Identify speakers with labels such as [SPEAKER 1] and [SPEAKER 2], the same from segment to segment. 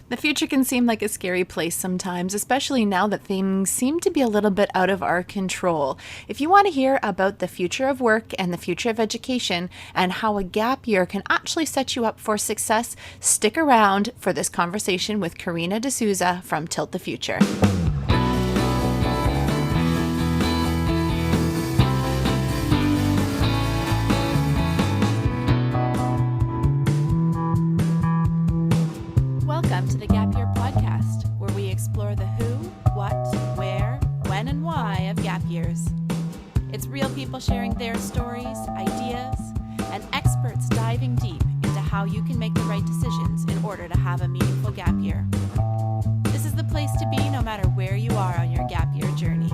[SPEAKER 1] The future can seem like a scary place sometimes, especially now that things seem to be a little bit out of our control. If you want to hear about the future of work and the future of education and how a gap year can actually set you up for success, stick around for this conversation with Karena DeSouza from Tilt the Future. Welcome to the Gap Year Podcast, where we explore the who, what, where, when, and why of gap years. It's real people sharing their stories, ideas, and experts diving deep into how you can make the right decisions in order to have a meaningful gap year. This is the place to be no matter where you are on your gap year journey.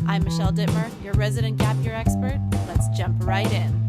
[SPEAKER 1] I'm Michelle Dittmer, your resident gap year expert. Let's jump right in.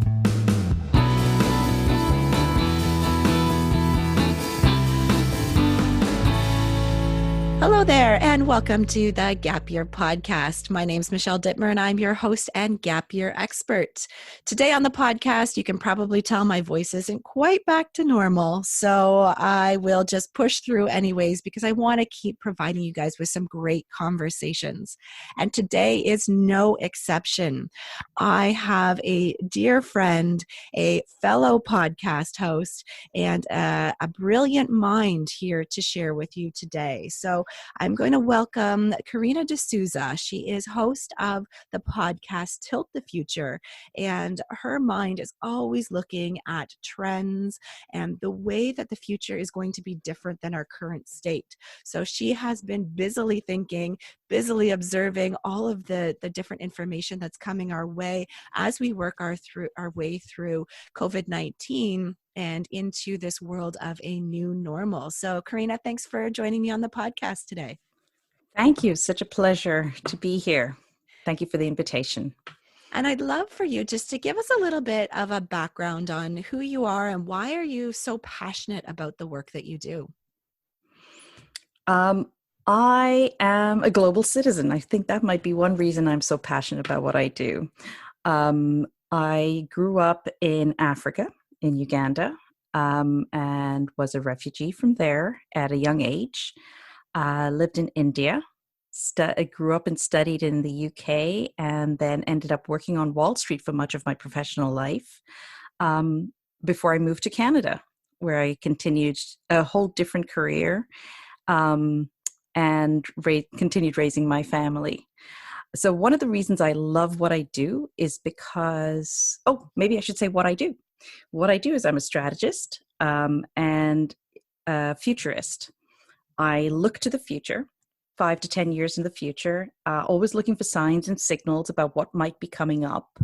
[SPEAKER 1] Hello there, and welcome to the Gap Year Podcast. My name's Michelle Dittmer, and I'm your host and Gap Year expert. Today on the podcast, you can probably tell my voice isn't quite back to normal, so I will just push through anyways because I want to keep providing you guys with some great conversations. And today is no exception. I have a dear friend, a fellow podcast host, and a brilliant mind here to share with you today. So I'm going to welcome Karena DeSouza. She is host of the podcast Tilt the Future, and her mind is always looking at trends and the way that the future is going to be different than our current state. So she has been busily thinking, busily observing all of the different information that's coming our way as we work our way through COVID-19 and into this world of a new normal. So Karena, thanks for joining me on the podcast today.
[SPEAKER 2] Thank you. Such a pleasure to be here. Thank you for the invitation.
[SPEAKER 1] And I'd love for you just to give us a little bit of a background on who you are and why are you so passionate about the work that you do?
[SPEAKER 2] I am a global citizen. I think that might be one reason I'm so passionate about what I do. I grew up in Africa, in Uganda, and was a refugee from there at a young age. Lived in India, I grew up and studied in the UK, and then ended up working on Wall Street for much of my professional life before I moved to Canada, where I continued a whole different career and continued raising my family. So one of the reasons I love what I do is because, maybe I should say what I do. What I do is I'm a strategist and a futurist. I look to the future, 5 to 10 years in the future, always looking for signs and signals about what might be coming up.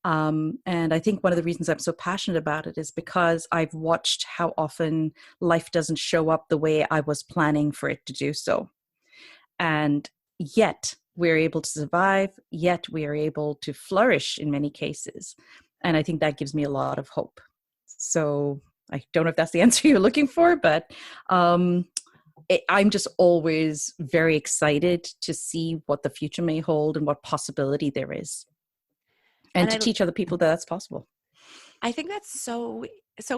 [SPEAKER 2] And I think one of the reasons I'm so passionate about it is because I've watched how often life doesn't show up the way I was planning for it to do so. And yet we're able to survive, yet we are able to flourish in many cases. And I think that gives me a lot of hope. So I don't know if that's the answer you're looking for, but I'm just always very excited to see what the future may hold and what possibility there is. And to teach other people that that's possible.
[SPEAKER 1] I think that's so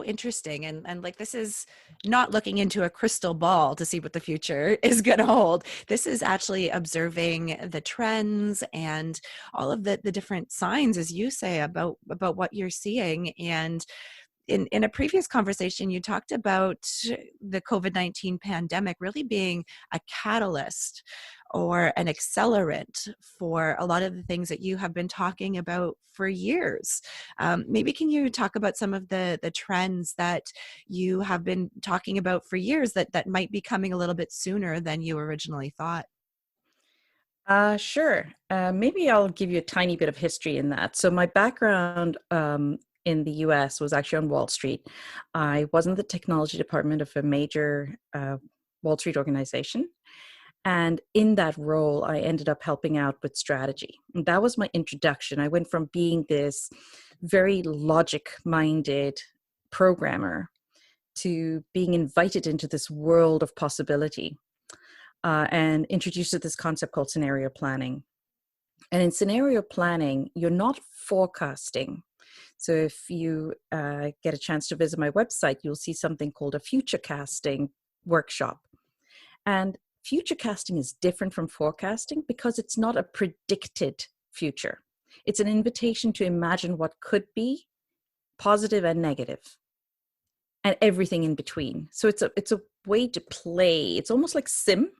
[SPEAKER 1] interesting. And like, this is not looking into a crystal ball to see what the future is going to hold. This is actually observing the trends and all of the different signs, as you say, about what you're seeing. And in a previous conversation, you talked about the COVID-19 pandemic really being a catalyst or an accelerant for a lot of the things that you have been talking about for years. Maybe can you talk about some of the trends that you have been talking about for years that might be coming a little bit sooner than you originally thought?
[SPEAKER 2] Sure. Maybe I'll give you a tiny bit of history in that. So my background in the US was actually on Wall Street. I was in the technology department of a major Wall Street organization. And in that role, I ended up helping out with strategy. And that was my introduction. I went from being this very logic-minded programmer to being invited into this world of possibility and introduced to this concept called scenario planning. And in scenario planning, you're not forecasting. So if you get a chance to visit my website, you'll see something called a futurecasting workshop. And future casting is different from forecasting because it's not a predicted future. It's an invitation to imagine what could be, positive and negative, and everything in between. So it's a way to play. It's almost like Sim,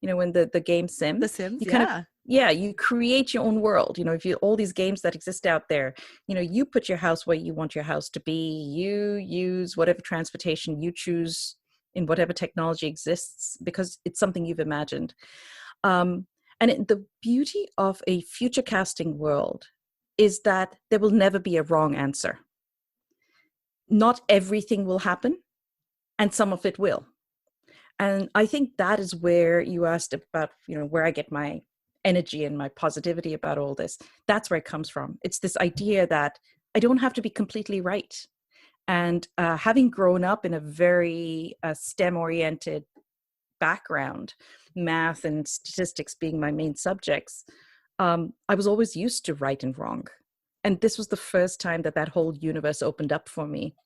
[SPEAKER 2] when the game Sim,
[SPEAKER 1] The Sims,
[SPEAKER 2] you kind of,
[SPEAKER 1] yeah.
[SPEAKER 2] you create your own world. If you, all these games that exist out there, you put your house where you want your house to be, you use whatever transportation you choose in whatever technology exists because it's something you've imagined. The beauty of a future casting world is that there will never be a wrong answer. Not everything will happen, and some of it will. And I think that is where you asked about, where I get my energy and my positivity about all this. That's where it comes from. It's this idea that I don't have to be completely right. And having grown up in a very STEM-oriented background, math and statistics being my main subjects, I was always used to right and wrong. And this was the first time that whole universe opened up for me.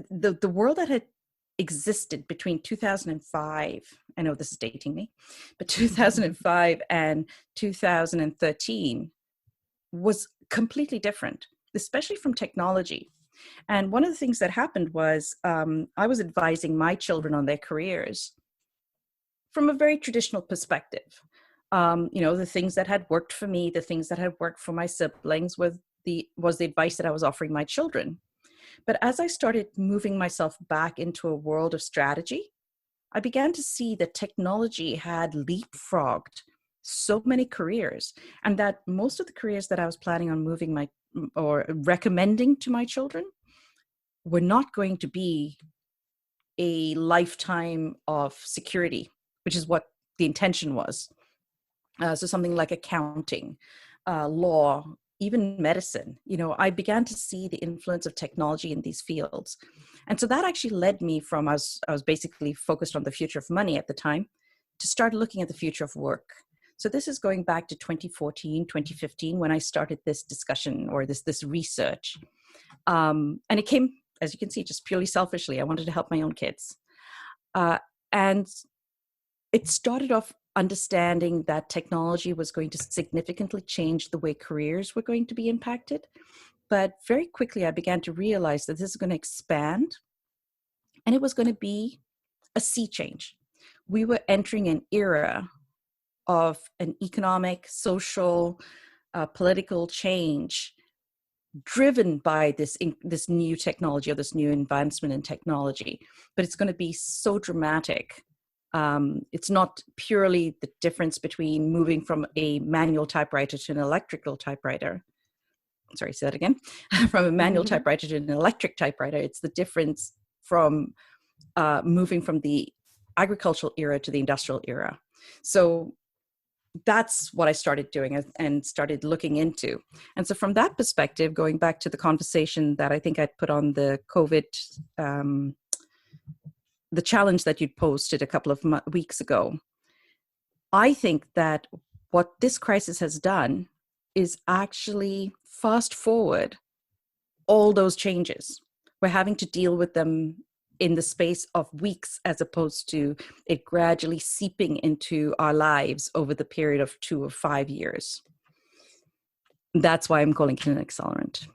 [SPEAKER 2] The world that had existed between 2005, I know this is dating me, but 2005 and 2013 was completely different, especially from technology. And one of the things that happened was I was advising my children on their careers from a very traditional perspective. The things that had worked for me, the things that had worked for my siblings was the advice that I was offering my children. But as I started moving myself back into a world of strategy, I began to see that technology had leapfrogged so many careers, and that most of the careers that I was planning on moving or recommending to my children were not going to be a lifetime of security, which is what the intention was. So something like accounting, law, even medicine. I began to see the influence of technology in these fields. And so that actually led me from, I was basically focused on the future of money at the time, to start looking at the future of work. So this is going back to 2014, 2015, when I started this discussion or this research. And it came, as you can see, just purely selfishly. I wanted to help my own kids. And it started off understanding that technology was going to significantly change the way careers were going to be impacted. But very quickly, I began to realize that this is going to expand, and it was going to be a sea change. We were entering an era of an economic, social, political change driven by this new technology or this new advancement in technology. But it's going to be so dramatic. It's not purely the difference between moving from a manual typewriter to an electrical typewriter. Sorry, say that again. From a manual typewriter to an electric typewriter. It's the difference from moving from the agricultural era to the industrial era. So that's what I started doing and started looking into. And so from that perspective, going back to the conversation that I think I'd put on the COVID, the challenge that you'd posted a couple of weeks ago, I think that what this crisis has done is actually fast forward all those changes. We're having to deal with them in the space of weeks, as opposed to it gradually seeping into our lives over the period of 2 or 5 years. That's why I'm calling it an accelerant.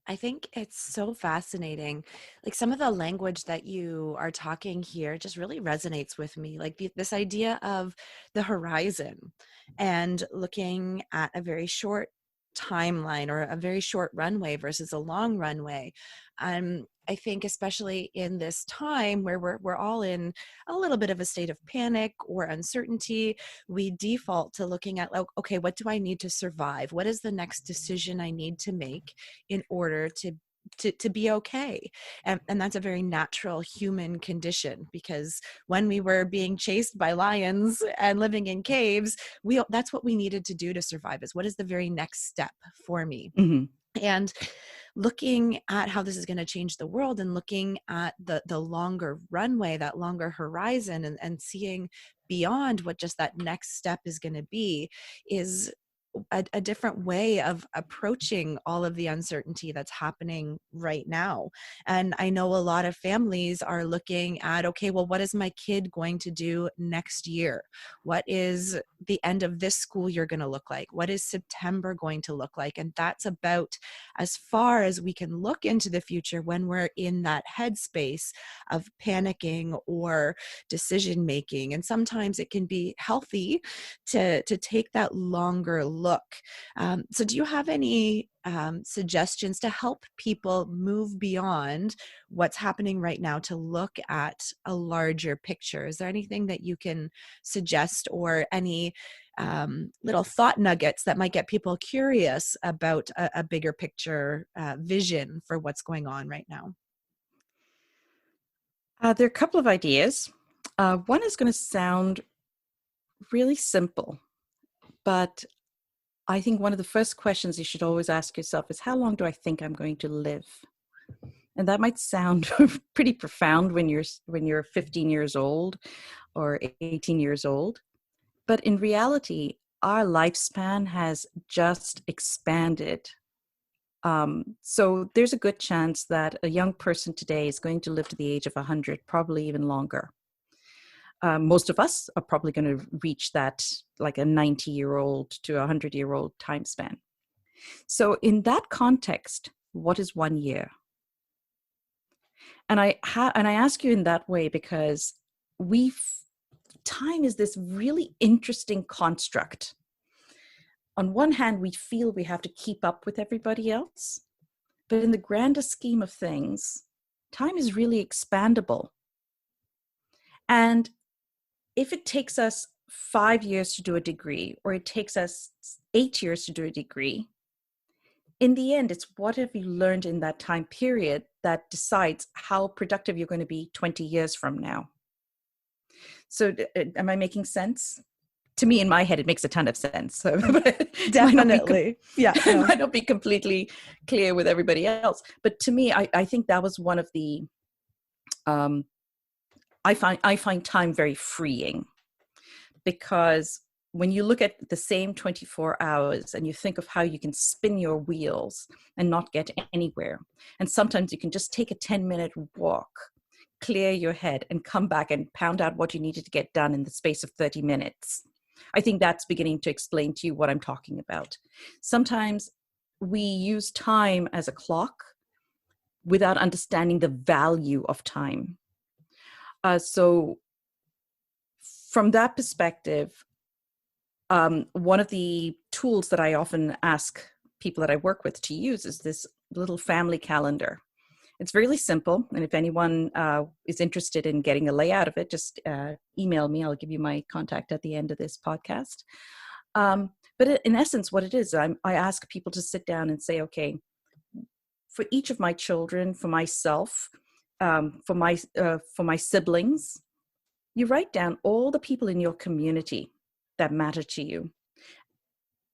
[SPEAKER 1] I think it's so fascinating. Like, some of the language that you are talking here just really resonates with me. Like this idea of the horizon and looking at a very short timeline or a very short runway versus a long runway. I think especially in this time where we're all in a little bit of a state of panic or uncertainty, we default to looking at, like, okay, what do I need to survive? What is the next decision I need to make in order to be okay? And that's a very natural human condition, because when we were being chased by lions and living in caves, that's what we needed to do to survive, is what is the very next step for me?
[SPEAKER 2] Mm-hmm.
[SPEAKER 1] And looking at how this is going to change the world, and looking at the longer runway, that longer horizon, and seeing beyond what just that next step is going to be, is a different way of approaching all of the uncertainty that's happening right now. And I know a lot of families are looking at, okay, well, what is my kid going to do next year? What is the end of this school year going to look like? What is September going to look like? And that's about as far as we can look into the future when we're in that headspace of panicking or decision making. And sometimes it can be healthy to take that longer look. So do you have any suggestions to help people move beyond what's happening right now to look at a larger picture? Is there anything that you can suggest, or any little thought nuggets that might get people curious about a bigger picture vision for what's going on right now?
[SPEAKER 2] There are a couple of ideas. One is going to sound really simple, but I think one of the first questions you should always ask yourself is, how long do I think I'm going to live? And that might sound pretty profound when you're 15 years old or 18 years old. But in reality, our lifespan has just expanded. So there's a good chance that a young person today is going to live to the age of 100, probably even longer. Most of us are probably going to reach that, like a 90-year-old to a 100-year-old time span. So in that context, what is 1 year? And I ask you in that way because time is this really interesting construct. On one hand, we feel we have to keep up with everybody else, but in the grander scheme of things, time is really expandable. And if it takes us 5 years to do a degree, or it takes us 8 years to do a degree, in the end, it's what have you learned in that time period that decides how productive you're going to be 20 years from now. So am I making sense? To me, in my head, it makes a ton of sense. So
[SPEAKER 1] Definitely.
[SPEAKER 2] It might not be completely clear with everybody else. But to me, I think that was one of the, I find time very freeing, because when you look at the same 24 hours and you think of how you can spin your wheels and not get anywhere, and sometimes you can just take a 10-minute walk, clear your head, and come back and pound out what you needed to get done in the space of 30 minutes. I think that's beginning to explain to you what I'm talking about. Sometimes we use time as a clock without understanding the value of time. So from that perspective, one of the tools that I often ask people that I work with to use is this little family calendar. It's really simple. And if anyone is interested in getting a layout of it, just email me. I'll give you my contact at the end of this podcast. But in essence, what it is, I ask people to sit down and say, okay, for each of my children, for myself, for my siblings, you write down all the people in your community that matter to you,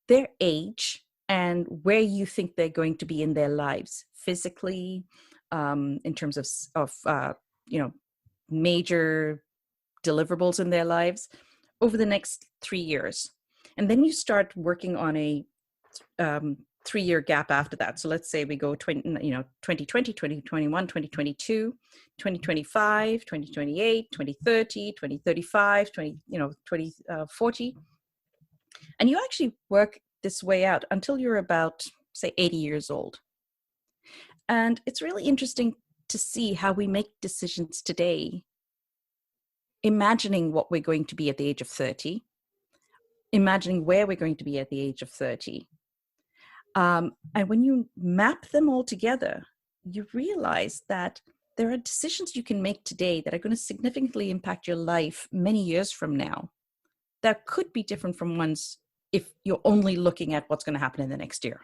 [SPEAKER 2] their age, and where you think they're going to be in their lives physically, in terms of major deliverables in their lives over the next 3 years. And then you start working on a 3-year gap after that. So let's say we go 2020, 2021, 2022, 2025, 2028, 2030, 2035, 2040. And you actually work this way out until you're about, say, 80 years old. And it's really interesting to see how we make decisions today, imagining what we're going to be at the age of 30, imagining where we're going to be at the age of 30. And when you map them all together, you realize that there are decisions you can make today that are going to significantly impact your life many years from now that could be different from ones if you're only looking at what's going to happen in the next year.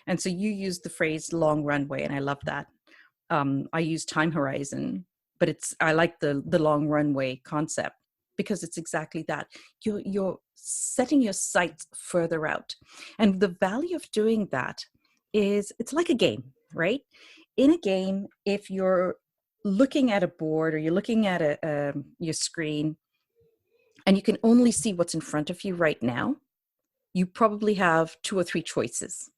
[SPEAKER 2] And so you use the phrase long runway, and I love that. I use time horizon, but I like the long runway concept, because it's exactly that. You're setting your sights further out. And the value of doing that is, it's like a game, right? In a game, if you're looking at a board or you're looking at your screen and you can only see what's in front of you right now, you probably have 2 or 3 choices.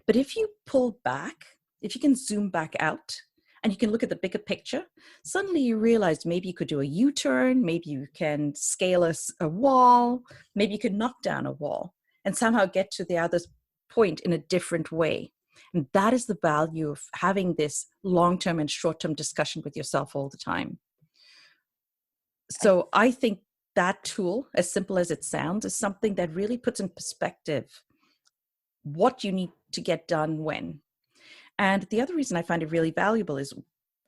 [SPEAKER 2] But if you pull back, if you can zoom back out and you can look at the bigger picture, suddenly you realize maybe you could do a U-turn, maybe you can scale a wall, maybe you could knock down a wall and somehow get to the other point in a different way. And that is the value of having this long-term and short-term discussion with yourself all the time. So I think that tool, as simple as it sounds, is something that really puts in perspective what you need to get done when. And the other reason I find it really valuable is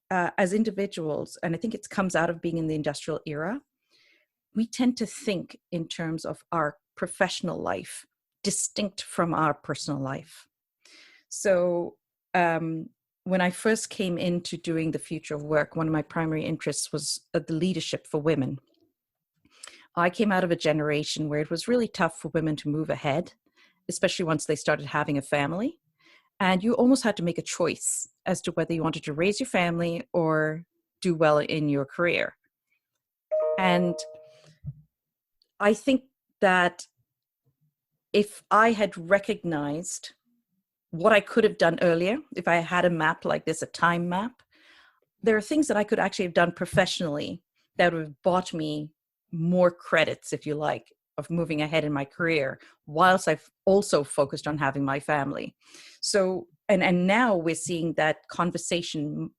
[SPEAKER 2] as individuals, and I think it comes out of being in the industrial era, we tend to think in terms of our professional life distinct from our personal life. So when I first came into doing the future of work, one of my primary interests was the leadership for women. I came out of a generation where it was really tough for women to move ahead, especially once they started having a family. And you almost had to make a choice as to whether you wanted to raise your family or do well in your career. And I think that if I had recognized what I could have done earlier, if I had a map like this, a time map, there are things that I could actually have done professionally that would have bought me more credits, if you like, of moving ahead in my career, whilst I've also focused on having my family. So, and now we're seeing that conversation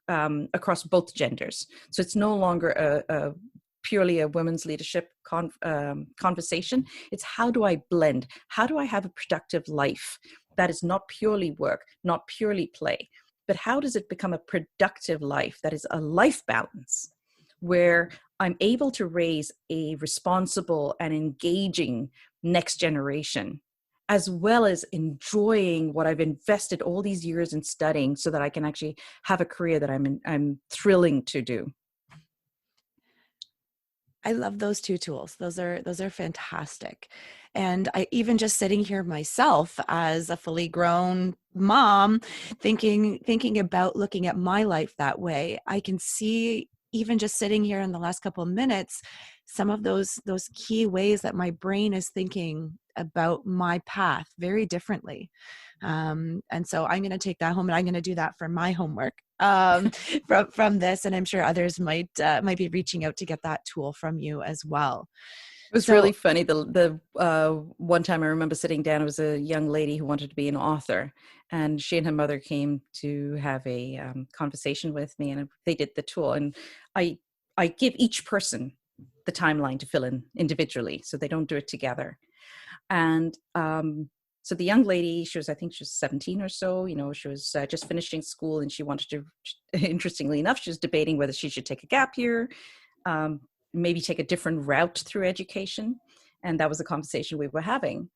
[SPEAKER 2] across both genders. So it's no longer a purely a women's leadership conversation. It's how do I blend? How do I have a productive life that is not purely work, not purely play, but how does it become a productive life that is a life balance where I'm able to raise a responsible and engaging next generation, as well as enjoying what I've invested all these years in studying so that I can actually have a career that I'm thrilling to do.
[SPEAKER 1] I love those two tools. Those are fantastic. And I even just sitting here myself as a fully grown mom, thinking about looking at my life that way, I can see even just sitting here in the last couple of minutes, some of those key ways that my brain is thinking about my path very differently. And so I'm going to take that home and I'm going to do that for my homework from this. And I'm sure others might be reaching out to get that tool from you as well.
[SPEAKER 2] It was really funny. The one time I remember sitting down, it was a young lady who wanted to be an author, and she and her mother came to have a conversation with me, and they did the tool. And I give each person the timeline to fill in individually, so they don't do it together. And so the young lady, I think she was 17 or so, she was just finishing school, and she wanted to, interestingly enough, she was debating whether she should take a gap year, maybe take a different route through education. And that was a conversation we were having.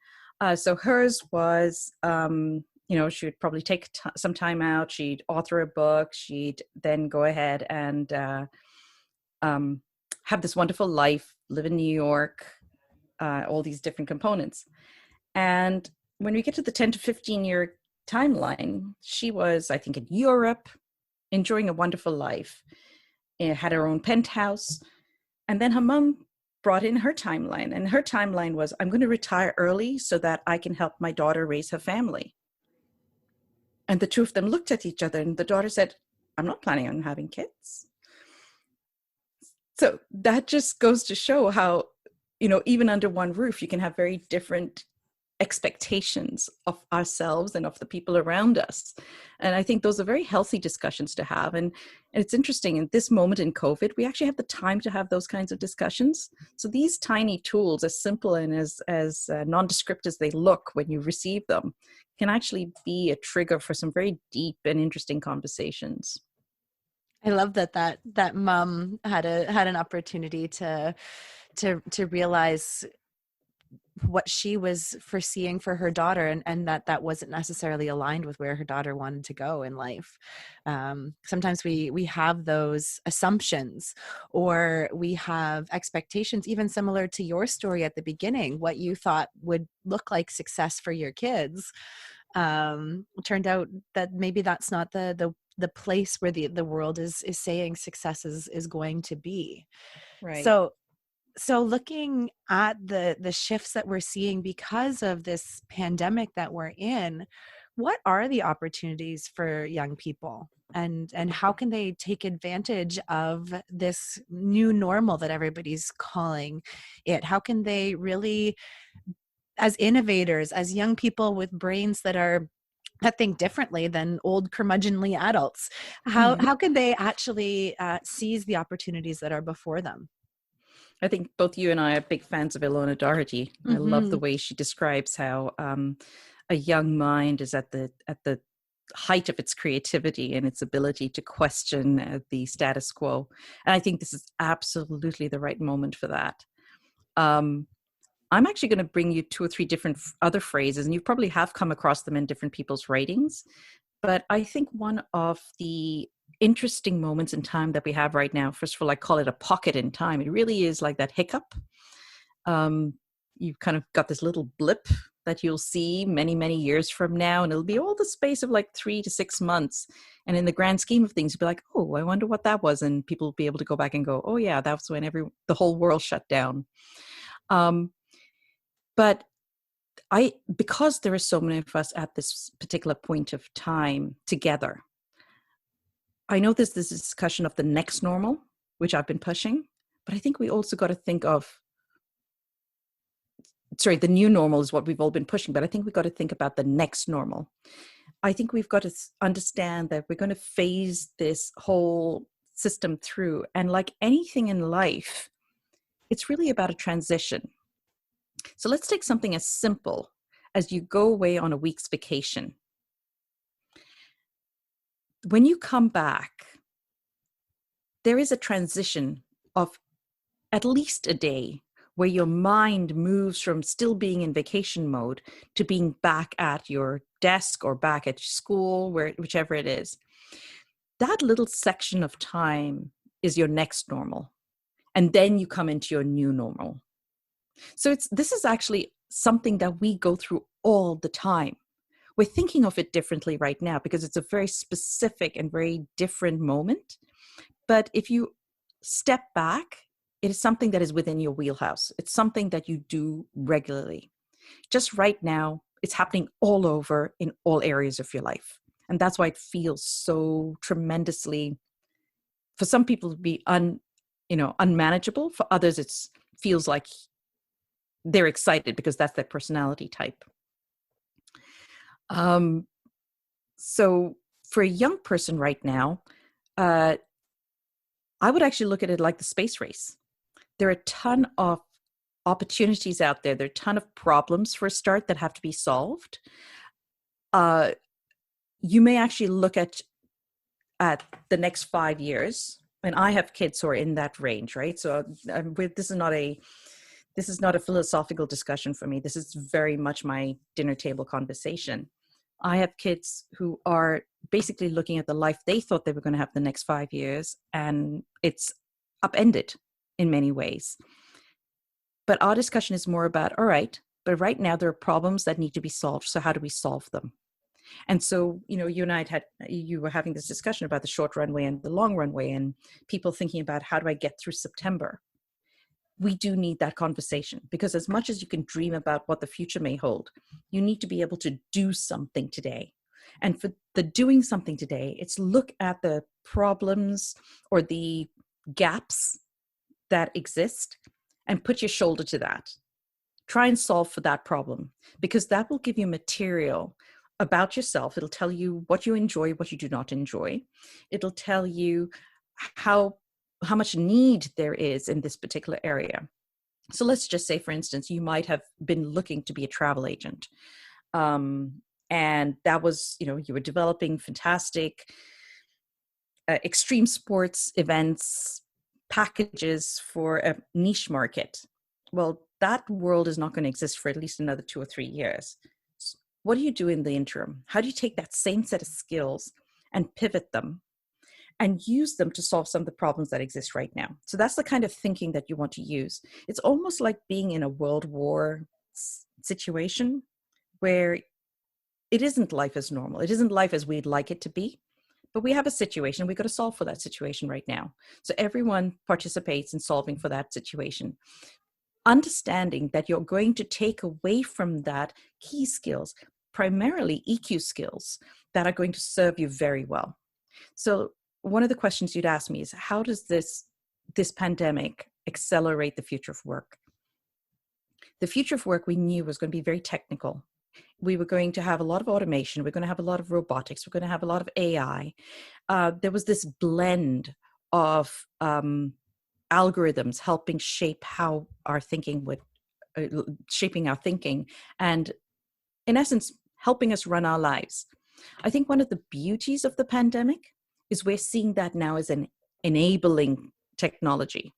[SPEAKER 2] So hers was, she would probably take some time out. She'd author a book. She'd then go ahead and have this wonderful life, live in New York, all these different components. And when we get to the 10 to 15 year timeline, she was, I think, in Europe, enjoying a wonderful life, had her own penthouse. And then her mom brought in her timeline, and her timeline was, I'm going to retire early so that I can help my daughter raise her family. And the two of them looked at each other, and the daughter said, I'm not planning on having kids. So that just goes to show how, even under one roof, you can have very different expectations of ourselves and of the people around us. And I think those are very healthy discussions to have. And it's interesting, in this moment in COVID, we actually have the time to have those kinds of discussions. So these tiny tools, as simple and as nondescript as they look when you receive them, can actually be a trigger for some very deep and interesting conversations.
[SPEAKER 1] I love that mom had an opportunity to realize what she was foreseeing for her daughter, and that wasn't necessarily aligned with where her daughter wanted to go in life. Sometimes we have those assumptions, or we have expectations, even similar to your story at the beginning, what you thought would look like success for your kids. Turned out that maybe that's not the place where the world is saying success is going to be.
[SPEAKER 2] Right.
[SPEAKER 1] So So looking at the shifts that we're seeing because of this pandemic that we're in, what are the opportunities for young people? And how can they take advantage of this new normal that everybody's calling it? How can they really, as innovators, as young people with brains that think differently than old curmudgeonly adults,
[SPEAKER 2] Mhm.
[SPEAKER 1] how can they actually seize the opportunities that are before them?
[SPEAKER 2] I think both you and I are big fans of Ilona Doherty. I love the
[SPEAKER 1] Hmm.
[SPEAKER 2] way she describes how a young mind is at the height of its creativity and its ability to question the status quo. And I think this is absolutely the right moment for that. Um, I'm actually going to bring you two or three different other phrases, and you probably have come across them in different people's writings. But I think one of the interesting moments in time that we have right now, first of all, I call it a pocket in time. It really is like that hiccup. Um, you've kind of got this little blip that you'll see many, many years from now, and it'll be all the space of like 3 to 6 months. And in the grand scheme of things, you'll be like, oh, I wonder what that was. And people will be able to go back and go, oh, yeah, that was when the whole world shut down. Um, but because there are so many of us at this particular point of time together, I know there's this discussion of the next normal, which I've been pushing, but I think we also got to think of, sorry, the new normal is what we've all been pushing, but I think we've got to think about the next normal. I think we've got to understand that we're going to phase this whole system through. And like anything in life, it's really about a transition. So let's take something as simple as you go away on a week's vacation. When you come back, there is a transition of at least a day where your mind moves from still being in vacation mode to being back at your desk or back at school, whichever it is. That little section of time is your next normal. And then you come into your new normal. So this is actually something that we go through all the time. We're thinking of it differently right now because it's a very specific and very different moment. But if you step back, it is something that is within your wheelhouse. It's something that you do regularly. Just right now, it's happening all over in all areas of your life. And that's why it feels so tremendously, for some people to be unmanageable. For others, it feels like they're excited because that's their personality type. Um, so for a young person right now, uh, I would actually look at it like the space race. There are a ton of opportunities out there. There are a ton of problems for a start that have to be solved. Uh, you may actually look at the next 5 years, and I have kids who are in that range, right? So this is not a philosophical discussion for me. This is very much my dinner table conversation. I have kids who are basically looking at the life they thought they were going to have the next 5 years, and it's upended in many ways. But our discussion is more about, all right, but right now there are problems that need to be solved. So how do we solve them? And so, you and I you were having this discussion about the short runway and the long runway, and people thinking about how do I get through September? We do need that conversation, because as much as you can dream about what the future may hold, you need to be able to do something today. And for the doing something today, it's look at the problems or the gaps that exist and put your shoulder to that. Try and solve for that problem, because that will give you material about yourself. It'll tell you what you enjoy, what you do not enjoy. It'll tell you how much need there is in this particular area. So let's just say, for instance, you might have been looking to be a travel agent. And that was, you were developing fantastic extreme sports events, packages for a niche market. Well, that world is not going to exist for at least another 2 or 3 years. What do you do in the interim? How do you take that same set of skills and pivot them and use them to solve some of the problems that exist right now? So that's the kind of thinking that you want to use. It's almost like being in a world war situation where it isn't life as normal. It isn't life as we'd like it to be, but we have a situation. We've got to solve for that situation right now. So everyone participates in solving for that situation. Understanding that you're going to take away from that key skills, primarily EQ skills, that are going to serve you very well. So one of the questions you'd ask me is, how does this pandemic accelerate the future of work? The future of work we knew was going to be very technical. We were going to have a lot of automation. We're going to have a lot of robotics. We're going to have a lot of AI. There was this blend of algorithms helping shape how our thinking would, shaping our thinking, and in essence, helping us run our lives. I think one of the beauties of the pandemic is we're seeing that now as an enabling technology.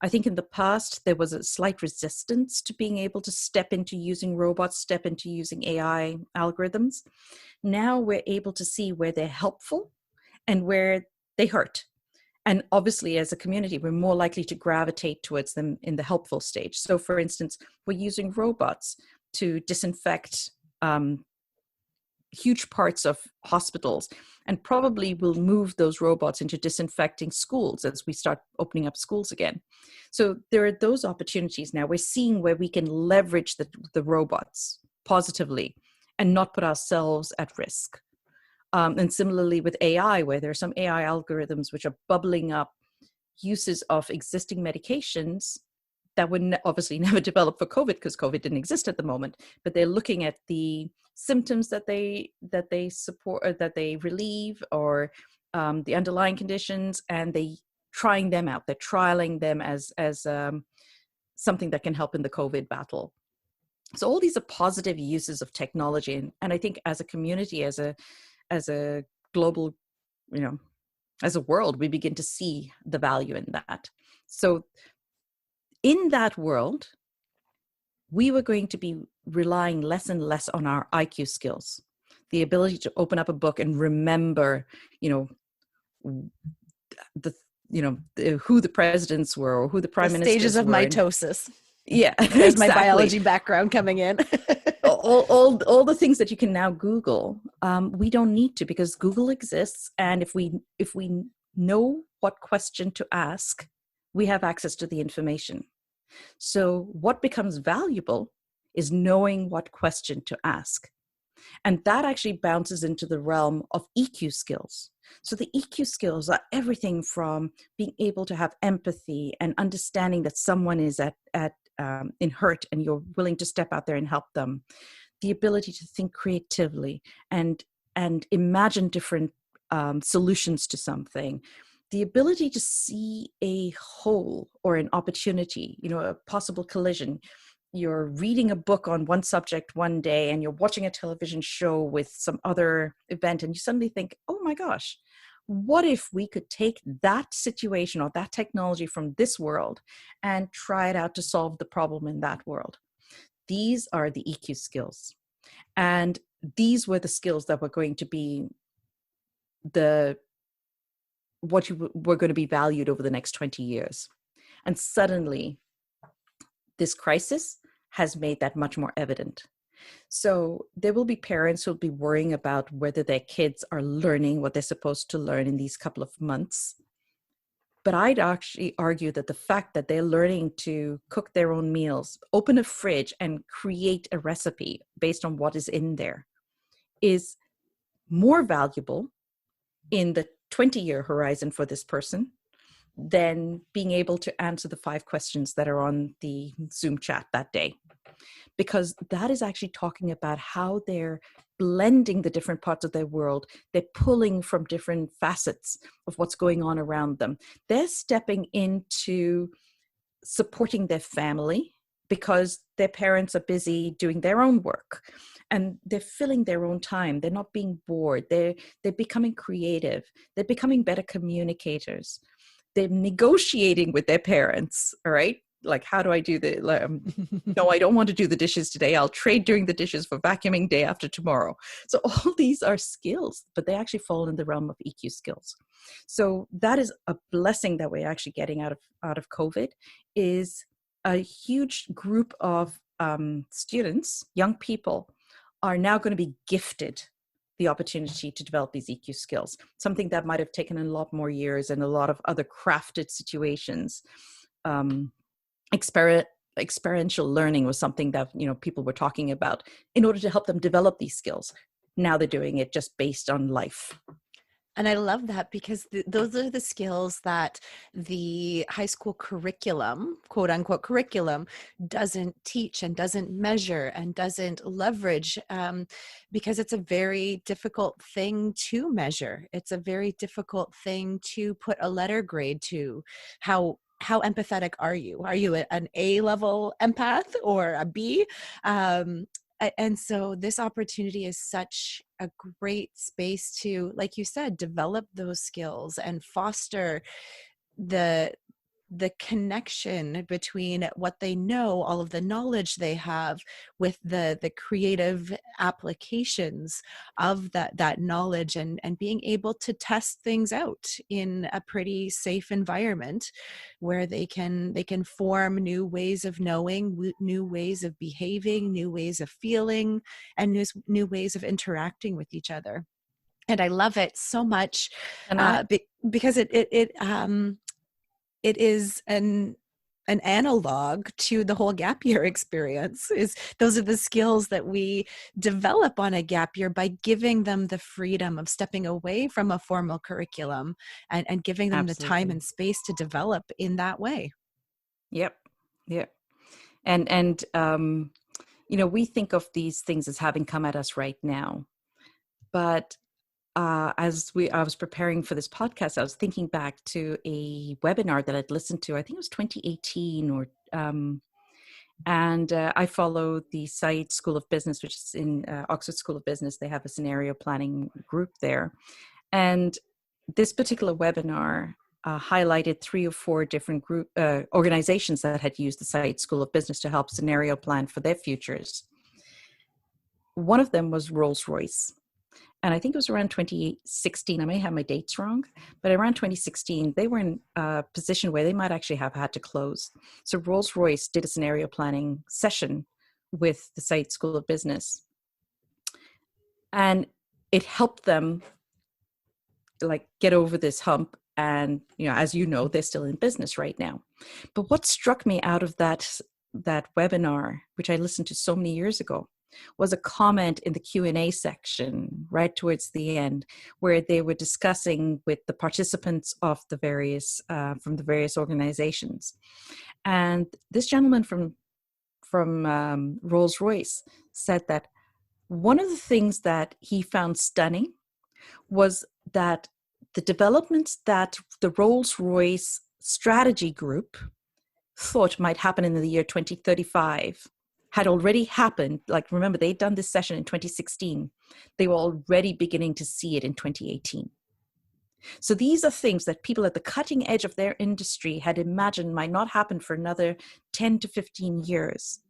[SPEAKER 2] I think in the past, there was a slight resistance to being able to step into using robots, step into using AI algorithms. Now we're able to see where they're helpful and where they hurt. And obviously, as a community, we're more likely to gravitate towards them in the helpful stage. So for instance, we're using robots to disinfect huge parts of hospitals, and probably will move those robots into disinfecting schools as we start opening up schools again. So there are those opportunities now. We're seeing where we can leverage the robots positively and not put ourselves at risk. And similarly with AI, where there are some AI algorithms which are bubbling up uses of existing medications that would obviously never develop for COVID, because COVID didn't exist at the moment, but they're looking at the symptoms that they support, or that they relieve, or the underlying conditions, and they trying them out. They're trialing them as something that can help in the COVID battle. So all these are positive uses of technology, and I think as a community, as a global, as a world, we begin to see the value in that. So in that world, we were going to be relying less and less on our IQ skills, the ability to open up a book and remember, who the presidents were, or who the prime ministers were.
[SPEAKER 1] Stages of mitosis.
[SPEAKER 2] Yeah,
[SPEAKER 1] there's
[SPEAKER 2] exactly.
[SPEAKER 1] My biology background coming in.
[SPEAKER 2] all the things that you can now Google, we don't need to, because Google exists, and if we know what question to ask, we have access to the information. So what becomes valuable is knowing what question to ask. And that actually bounces into the realm of EQ skills. So the EQ skills are everything from being able to have empathy and understanding that someone is in hurt and you're willing to step out there and help them. The ability to think creatively and imagine different solutions to something. The ability to see a hole or an opportunity, a possible collision. You're reading a book on one subject one day and you're watching a television show with some other event, and you suddenly think, oh my gosh, what if we could take that situation or that technology from this world and try it out to solve the problem in that world? These are the EQ skills. And these were the skills that were going to be were going to be valued over the next 20 years. And suddenly, this crisis has made that much more evident. So there will be parents who will be worrying about whether their kids are learning what they're supposed to learn in these couple of months. But I'd actually argue that the fact that they're learning to cook their own meals, open a fridge and create a recipe based on what is in there, is more valuable in the 20-year horizon for this person than being able to answer the 5 questions that are on the Zoom chat that day. Because that is actually talking about how they're blending the different parts of their world. They're pulling from different facets of what's going on around them. They're stepping into supporting their family because their parents are busy doing their own work. And they're filling their own time. They're not being bored. They're becoming creative. They're becoming better communicators. They're negotiating with their parents, all right? Like, how do I do no, I don't want to do the dishes today. I'll trade doing the dishes for vacuuming day after tomorrow. So all these are skills, but they actually fall in the realm of EQ skills. So that is a blessing that we're actually getting out of COVID, is a huge group of students, young people, are now going to be gifted the opportunity to develop these EQ skills, something that might have taken a lot more years and a lot of other crafted situations. Experiential learning was something that, people were talking about in order to help them develop these skills. Now they're doing it just based on life.
[SPEAKER 1] And I love that because those are the skills that the high school curriculum, quote unquote curriculum, doesn't teach and doesn't measure and doesn't leverage, because it's a very difficult thing to measure. It's a very difficult thing to put a letter grade to. How empathetic are you? Are you an A level empath or a B? And so this opportunity is such a great space to, like you said, develop those skills and foster the connection between what they know, all of the knowledge they have, with the creative applications of that knowledge, and being able to test things out in a pretty safe environment where they can form new ways of knowing, new ways of behaving, new ways of feeling, and new ways of interacting with each other. And I love it so much, because it is an analog to the whole gap year experience. Those are the skills that we develop on a gap year by giving them the freedom of stepping away from a formal curriculum and giving them
[SPEAKER 2] Absolutely.
[SPEAKER 1] the time and space to develop in that way.
[SPEAKER 2] Yep. And we think of these things as having come at us right now, but I was preparing for this podcast, I was thinking back to a webinar that I'd listened to. I think it was 2018, and I follow the Said School of Business, which is in Oxford School of Business. They have a scenario planning group there, and this particular webinar highlighted 3 or 4 different organizations that had used the Said School of Business to help scenario plan for their futures. One of them was Rolls-Royce. And I think it was around 2016. I may have my dates wrong, but around 2016, they were in a position where they might actually have had to close. So Rolls-Royce did a scenario planning session with the Said School of Business. And it helped them get over this hump. And, as you know, they're still in business right now. But what struck me out of that webinar, which I listened to so many years ago, was a comment in the Q&A section right towards the end, where they were discussing with the participants of the various from the various organizations. And this gentleman from Rolls-Royce said that one of the things that he found stunning was that the developments that the Rolls-Royce strategy group thought might happen in the year 2035 had already happened. Remember, they'd done this session in 2016. They were already beginning to see it in 2018. So these are things that people at the cutting edge of their industry had imagined might not happen for another 10 to 15 years,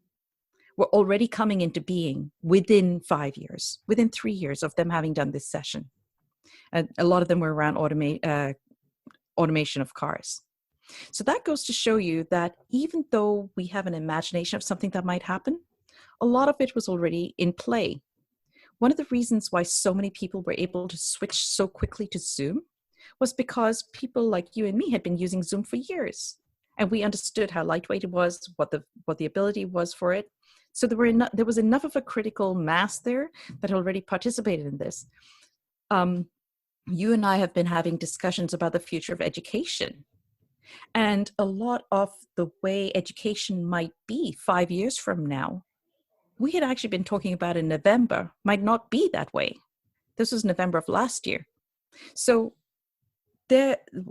[SPEAKER 2] were already coming into being within 5 years, within 3 years of them having done this session. And a lot of them were around automation of cars. So that goes to show you that even though we have an imagination of something that might happen, a lot of it was already in play. One of the reasons why so many people were able to switch so quickly to Zoom was because people like you and me had been using Zoom for years. And we understood how lightweight it was, what the ability was for it. So there was enough of a critical mass there that already participated in this. You and I have been having discussions about the future of education. And a lot of the way education might be 5 years from now, we had actually been talking about in November, might not be that way. This was November of last year. So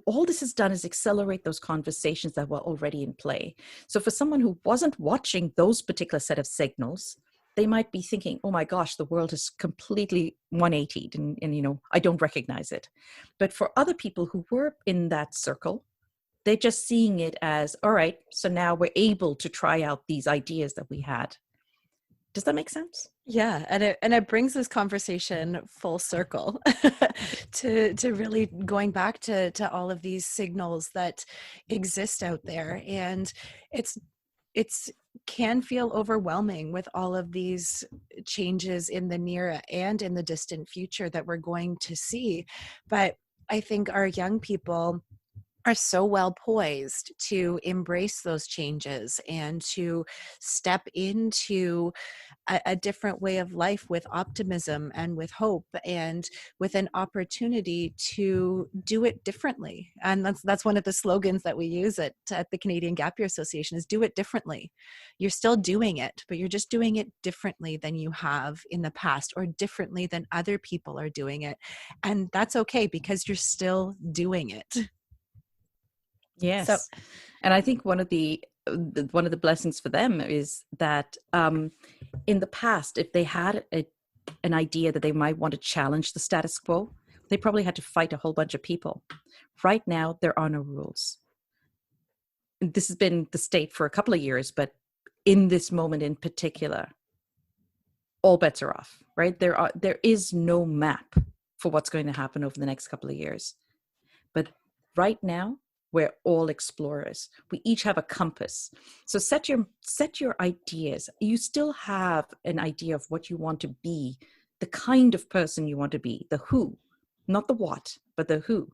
[SPEAKER 2] all this has done is accelerate those conversations that were already in play. So for someone who wasn't watching those particular set of signals, they might be thinking, oh my gosh, the world is completely 180'd and I don't recognize it. But for other people who were in that circle, they're just seeing it as, all right, so now we're able to try out these ideas that we had. Does that make sense?
[SPEAKER 1] Yeah, and it brings this conversation full circle to really going back to all of these signals that exist out there. And it's can feel overwhelming with all of these changes in the near and in the distant future that we're going to see. But I think our young people are so well poised to embrace those changes and to step into a different way of life with optimism and with hope and with an opportunity to do it differently. And that's one of the slogans that we use at the Canadian Gap Year Association is do it differently. You're still doing it, but you're just doing it differently than you have in the past or differently than other people are doing it. And that's okay because you're still doing it. So
[SPEAKER 2] Yes. And I think one of the blessings for them is that in the past, if they had an idea that they might want to challenge the status quo, they probably had to fight a whole bunch of people. Right now, there are no rules. This has been the state for a couple of years, but in this moment in particular, all bets are off, right? There is no map for what's going to happen over the next couple of years. But right now, we're all explorers. We each have a compass. So set your ideas. You still have an idea of what you want to be, the kind of person you want to be, the who, not the what, but the who.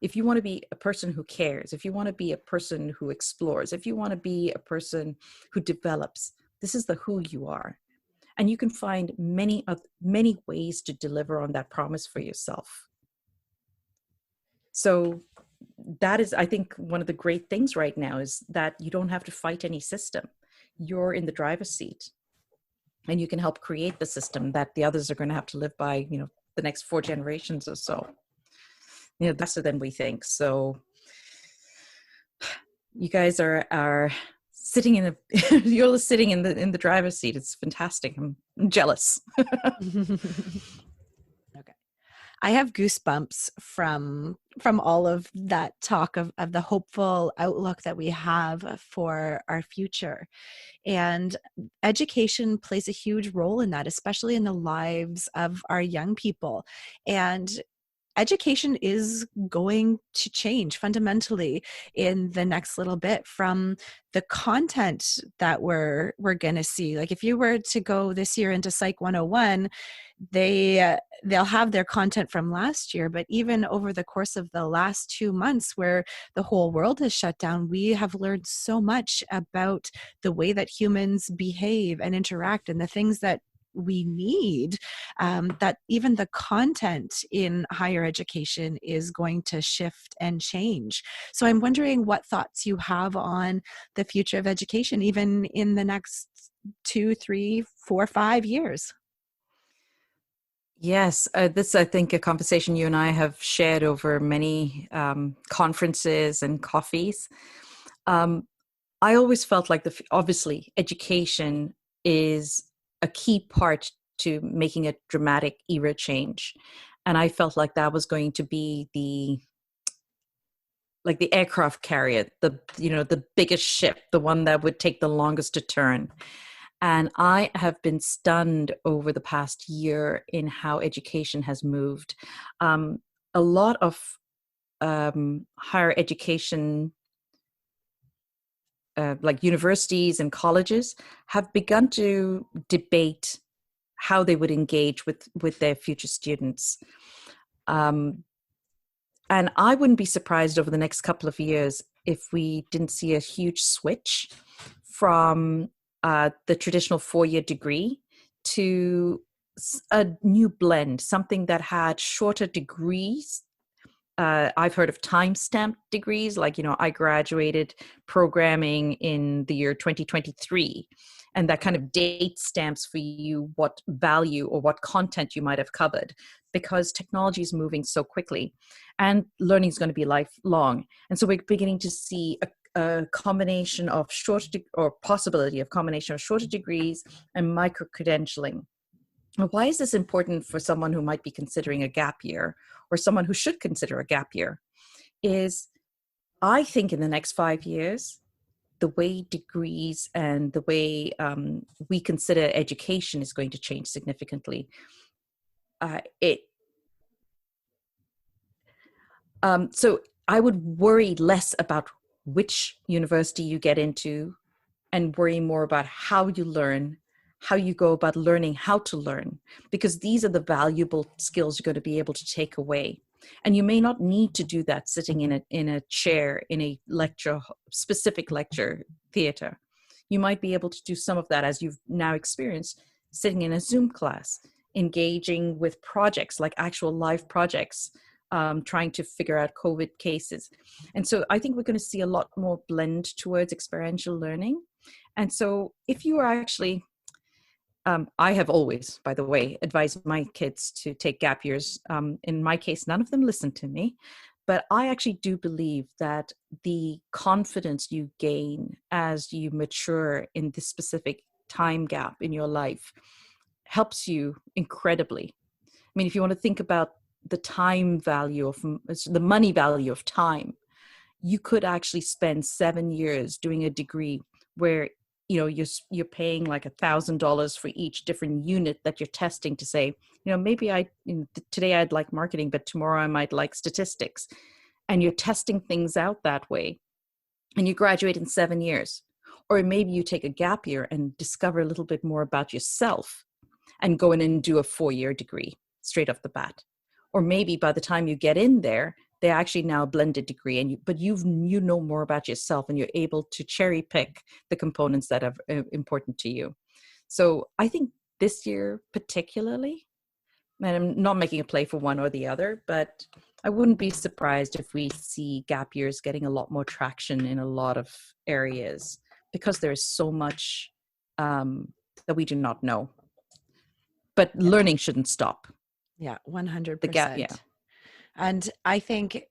[SPEAKER 2] If you want to be a person who cares, if you want to be a person who explores, if you want to be a person who develops, this is the who you are. And you can find many ways to deliver on that promise for yourself. So that is, I think, one of the great things right now is that you don't have to fight any system. You're in the driver's seat and you can help create the system that the others are going to have to live by, the next 4 generations or so. Faster than we think. So you guys are sitting you're sitting in the driver's seat. It's fantastic. I'm jealous.
[SPEAKER 1] okay. I have goosebumps from all of that talk of the hopeful outlook that we have for our future. And education plays a huge role in that, especially in the lives of our young people. And education is going to change fundamentally in the next little bit from the content that we're going to see. Like if you were to go this year into Psych 101, they'll have their content from last year, but even over the course of the last 2 months where the whole world has shut down, we have learned so much about the way that humans behave and interact and the things that we need, that even the content in higher education is going to shift and change. So I'm wondering what thoughts you have on the future of education, even in the next 2, 3, 4, 5 years.
[SPEAKER 2] Yes, this, I think, a conversation you and I have shared over many conferences and coffees. I always felt like obviously education is a key part to making a dramatic era change. And I felt like that was going to be the aircraft carrier, the biggest ship, the one that would take the longest to turn. And I have been stunned over the past year in how education has moved. A lot of higher education, like universities and colleges, have begun to debate how they would engage with their future students. And I wouldn't be surprised over the next couple of years if we didn't see a huge switch from the traditional 4-year degree to a new blend, something that had shorter degrees. I've heard of time-stamped degrees, like, I graduated programming in the year 2023, and that kind of date stamps for you what value or what content you might have covered, because technology is moving so quickly and learning is going to be lifelong. And so we're beginning to see a combination of possibility of combination of shorter degrees and micro-credentialing. Why is this important for someone who might be considering a gap year or someone who should consider a gap year? Is I think in the next 5 years, the way degrees and the way we consider education is going to change significantly. So I would worry less about which university you get into and worry more about how you learn, how you go about learning how to learn, because these are the valuable skills you're going to be able to take away. And you may not need to do that sitting in a chair in a specific lecture theater. You might be able to do some of that, as you've now experienced, sitting in a Zoom class, engaging with projects like actual live projects, trying to figure out COVID cases. And so I think we're going to see a lot more blend towards experiential learning. And so if you are actually, I have always, by the way, advised my kids to take gap years. In my case, none of them listened to me, but I actually do believe that the confidence you gain as you mature in this specific time gap in your life helps you incredibly. I mean, if you want to think about the time value of the money value of time, you could actually spend 7 years doing a degree where you're paying like $1,000 for each different unit that you're testing to say, maybe today I'd like marketing, but tomorrow I might like statistics. And you're testing things out that way, and you graduate in 7 years. Or maybe you take a gap year and discover a little bit more about yourself and go in and do a 4-year degree straight off the bat. Or maybe by the time you get in there, they're actually now a blended degree, but you know more about yourself, and you're able to cherry pick the components that are important to you. So I think this year particularly, and I'm not making a play for one or the other, but I wouldn't be surprised if we see gap years getting a lot more traction in a lot of areas, because there is so much that we do not know. But learning shouldn't stop.
[SPEAKER 1] Yeah, 100%.
[SPEAKER 2] The gap, yeah.
[SPEAKER 1] And I think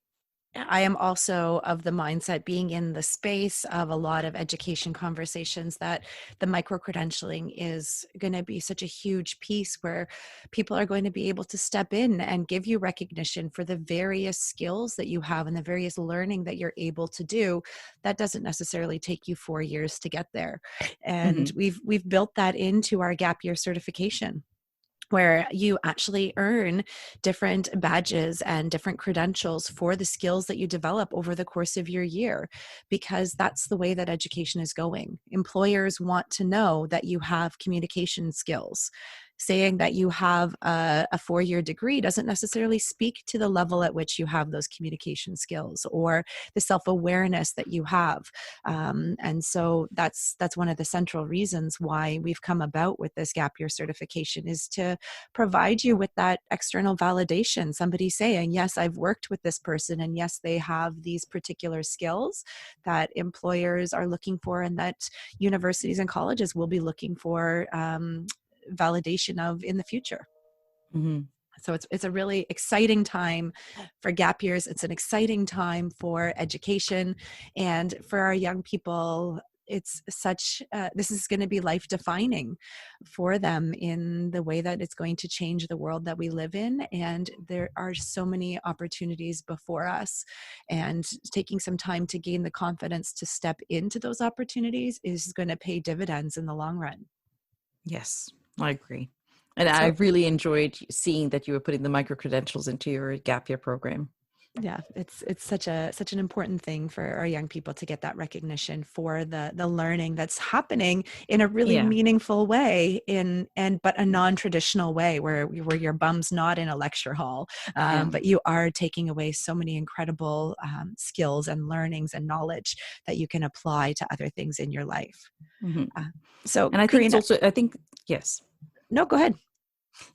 [SPEAKER 1] I am also of the mindset, being in the space of a lot of education conversations, that the micro-credentialing is going to be such a huge piece where people are going to be able to step in and give you recognition for the various skills that you have and the various learning that you're able to do. That doesn't necessarily take you 4 years to get there. And we've built that into our gap year certification, where you actually earn different badges and different credentials for the skills that you develop over the course of your year, because that's the way that education is going. Employers want to know that you have communication skills. Saying that you have a 4-year degree doesn't necessarily speak to the level at which you have those communication skills or the self-awareness that you have. And so that's one of the central reasons why we've come about with this gap year certification, is to provide you with that external validation. Somebody saying, yes, I've worked with this person, and yes, they have these particular skills that employers are looking for, and that universities and colleges will be looking for validation of in the future. So it's a really exciting time for gap years. It's an exciting time for education, and for our young people, it's such this is going to be life defining for them in the way that it's going to change the world that we live in. And there are so many opportunities before us, and taking some time to gain the confidence to step into those opportunities is going to pay dividends in the long run.
[SPEAKER 2] Yes, I agree. And I really enjoyed seeing that you were putting the micro-credentials into your gap year program.
[SPEAKER 1] Yeah, it's such an important thing for our young people to get that recognition for the learning that's happening in a really meaningful way, but a non-traditional way, where your bum's not in a lecture hall, but you are taking away so many incredible skills and learnings and knowledge that you can apply to other things in your life. So,
[SPEAKER 2] and I think Karena, yes.
[SPEAKER 1] No, go ahead.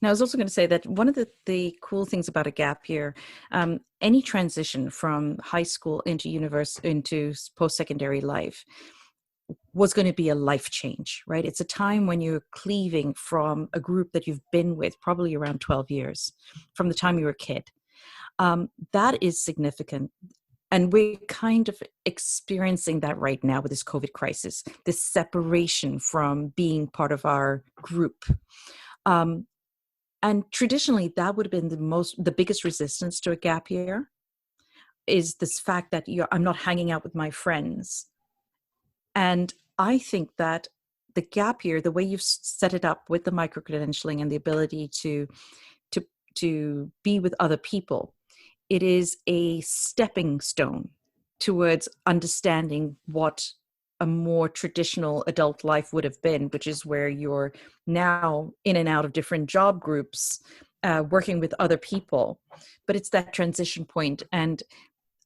[SPEAKER 2] Now, I was also going to say that one of the cool things about a gap year, any transition from high school into post-secondary life was going to be a life change, right? It's a time when you're cleaving from a group that you've been with probably around 12 years, from the time you were a kid. That is significant. And we're kind of experiencing that right now with this COVID crisis, this separation from being part of our group. And traditionally, that would have been the biggest resistance to a gap year, is this fact that I'm not hanging out with my friends. And I think that the gap year, the way you've set it up with the micro-credentialing and the ability to be with other people, it is a stepping stone towards understanding what a more traditional adult life would have been, which is where you're now in and out of different job groups, working with other people. But it's that transition point, and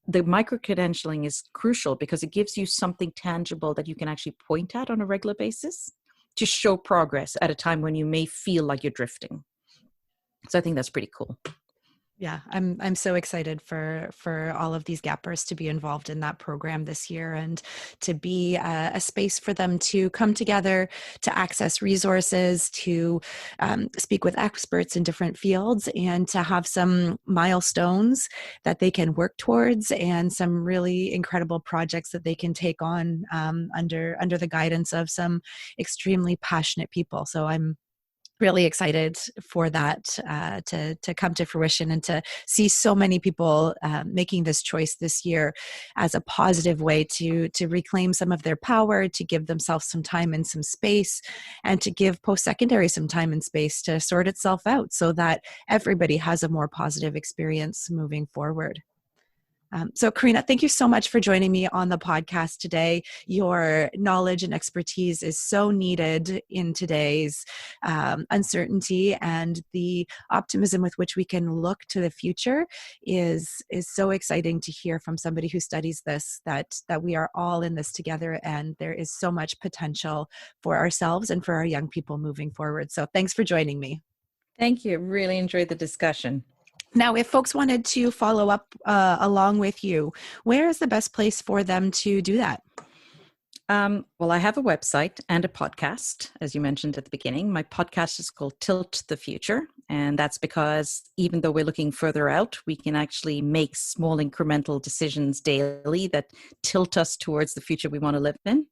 [SPEAKER 2] the micro-credentialing is crucial because it gives you something tangible that you can actually point at on a regular basis to show progress at a time when you may feel like you're drifting. So I think that's pretty cool.
[SPEAKER 1] Yeah, I'm so excited for all of these gappers to be involved in that program this year, and to be a space for them to come together, to access resources, to speak with experts in different fields, and to have some milestones that they can work towards, and some really incredible projects that they can take on under the guidance of some extremely passionate people. So I'm really excited for that to come to fruition, and to see so many people making this choice this year as a positive way to reclaim some of their power, to give themselves some time and some space, and to give post-secondary some time and space to sort itself out, so that everybody has a more positive experience moving forward. So Karena, thank you so much for joining me on the podcast today. Your knowledge and expertise is so needed in today's uncertainty, and the optimism with which we can look to the future is so exciting to hear from somebody who studies this, that we are all in this together, and there is so much potential for ourselves and for our young people moving forward. So thanks for joining me.
[SPEAKER 2] Thank you. Really enjoyed the discussion.
[SPEAKER 1] Now, if folks wanted to follow up along with you, where is the best place for them to do that?
[SPEAKER 2] Well, I have a website and a podcast, as you mentioned at the beginning. My podcast is called Tilt the Future. And that's because even though we're looking further out, we can actually make small incremental decisions daily that tilt us towards the future we want to live in.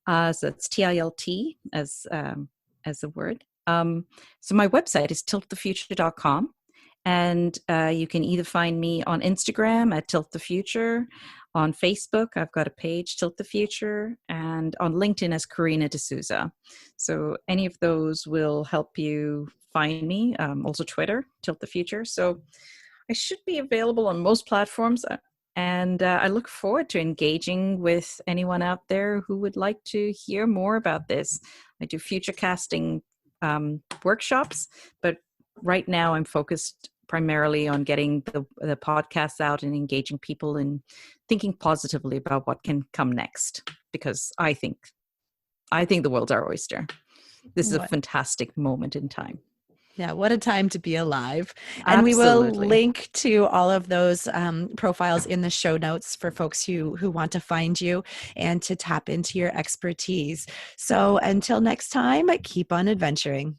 [SPEAKER 2] So it's TILT as the word. So my website is tiltthefuture.com. And you can either find me on Instagram at Tilt the Future, on Facebook, I've got a page, Tilt the Future, and on LinkedIn as Karena DeSouza. So any of those will help you find me. Also Twitter, Tilt the Future. So I should be available on most platforms. And I look forward to engaging with anyone out there who would like to hear more about this. I do futurecasting workshops, but right now I'm focused primarily on getting the podcasts out and engaging people and thinking positively about what can come next, because I think the world's our oyster. This is a fantastic moment in time.
[SPEAKER 1] Yeah, what a time to be alive. And
[SPEAKER 2] Absolutely.
[SPEAKER 1] we will link to all of those profiles in the show notes for folks who want to find you and to tap into your expertise. So until next time, keep on adventuring.